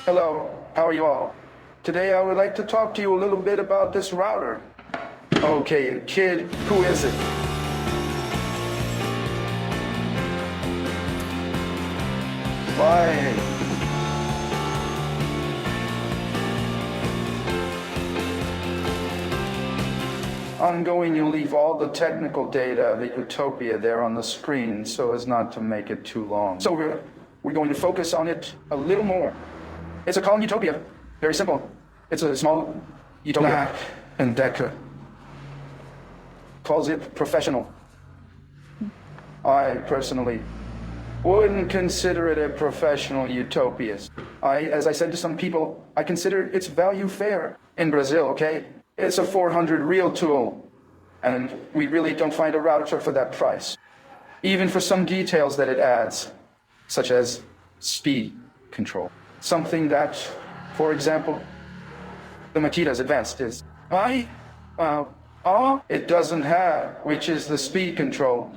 Hello, how are you all? Today I would like to talk to you a little bit about this router. Okay, kid, who is it? Why? I'm going to leave all the technical data of the Utopia there on the screen so as not to make it too long. So we're going to focus on it a little more. It's a calm utopia. Very simple. It's a small utopia. Black&Decker calls it professional. I personally wouldn't consider it a professional utopia. As I said to some people, I consider its value fair in Brazil, okay? It's a 400 real tool, and we really don't find a router for that price. Even for some details that it adds, such as speed control. Something that, for example, the Makita's advanced is. It doesn't have, which is the speed control.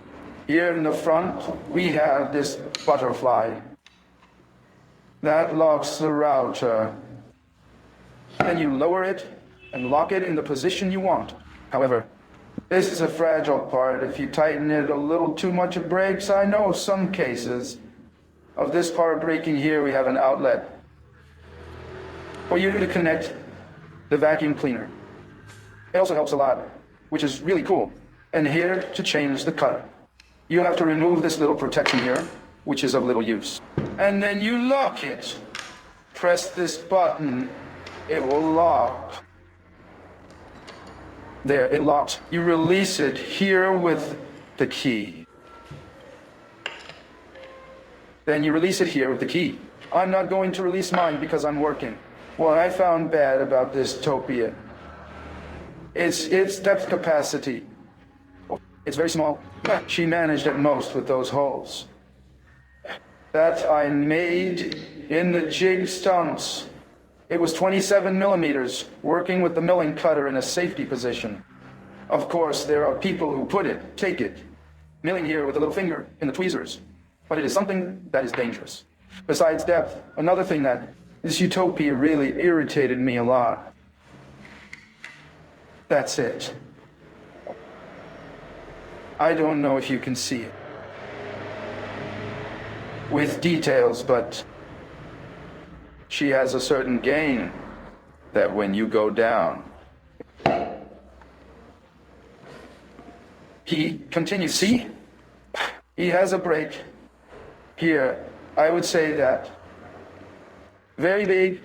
Here in the front, we have this butterfly. That locks the router. Then you lower it and lock it in the position you want. However, this is a fragile part. If you tighten it a little too much, it breaks. I know some cases of this part breaking. Here we have an outlet for you to connect the vacuum cleaner. It also helps a lot, which is really cool. And here to change the cutter. You have to remove this little protection here, which is of little use. And then you lock it. Press this button. It will lock. There, it locks. You release it here with the key. Then you release it here with the key. I'm not going to release mine because I'm working. What I found bad about this Topia is its depth capacity. It's very small. She managed at most with those holes. That I made in the jig stumps. It was 27 millimeters, working with the milling cutter in a safety position. Of course, there are people who take it, milling here with a little finger in the tweezers. But it is something that is dangerous. Besides depth, another thing that this Utopia really irritated me a lot. That's it. I don't know if you can see it with details, but she has a certain gain that when you go down, he continues. See? He has a break. Here, I would say that very big.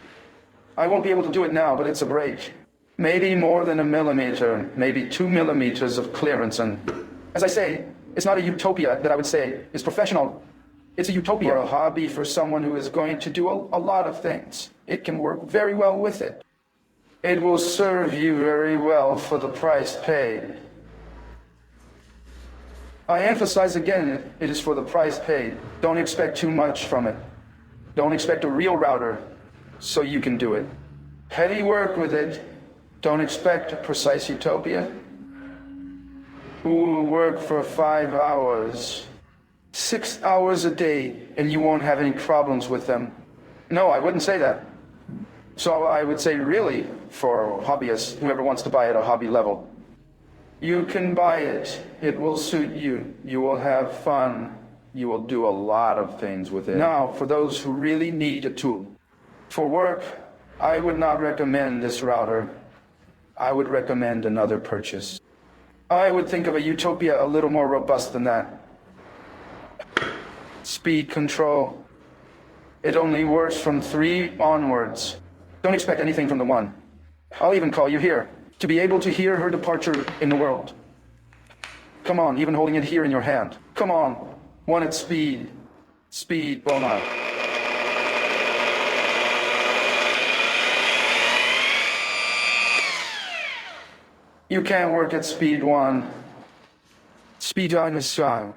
I won't be able to do it now, but it's a break. Maybe more than a millimeter, maybe 2 millimeters of clearance. And as I say, it's not a utopia that I would say is professional. It's a utopia, or a hobby for someone who is going to do a lot of things. It can work very well with it. It will serve you very well for the price paid. I emphasize again, it is for the price paid. Don't expect too much from it. Don't expect a real router so you can do it. Heavy work with it. Don't expect a precise utopia. Who will work for 5 hours, 6 hours a day, and you won't have any problems with them? No, I wouldn't say that. So I would say really, for hobbyists, whoever wants to buy at a hobby level, you can buy it. It will suit you. You will have fun. You will do a lot of things with it. Now, for those who really need a tool. For work, I would not recommend this router. I would recommend another purchase. I would think of a Utopia a little more robust than that. Speed control. It only works from 3 onwards. Don't expect anything from the 1. I'll even call you here, to be able to hear her departure in the world. Come on, even holding it here in your hand. Come on, 1 at speed. Speed, bona. You can't work at speed 1. Speed on is style.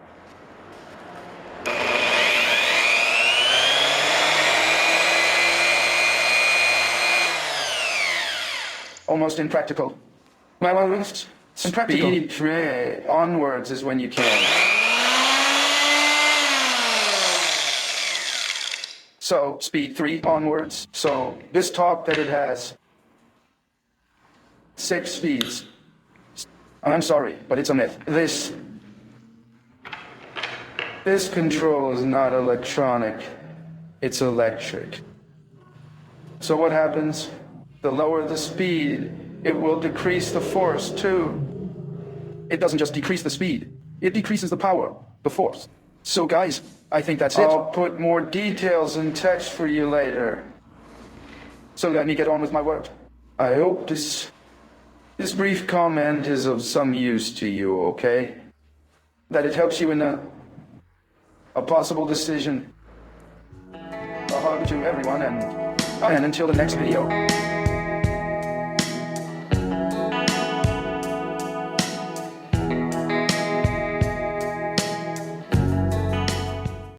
Almost impractical. Impractical. Speed tray onwards is when you can. So speed 3 onwards. So this talk that it has 6 speeds. I'm sorry, but it's a myth. This control is not electronic, it's electric. So what happens? The lower the speed, it will decrease the force too. It doesn't just decrease the speed, it decreases the power, the force. So guys, I think that's it. I'll put more details in text for you later. So let me get on with my work. I hope this brief comment is of some use to you, okay? That it helps you in a possible decision. A hug to everyone, and until the next video.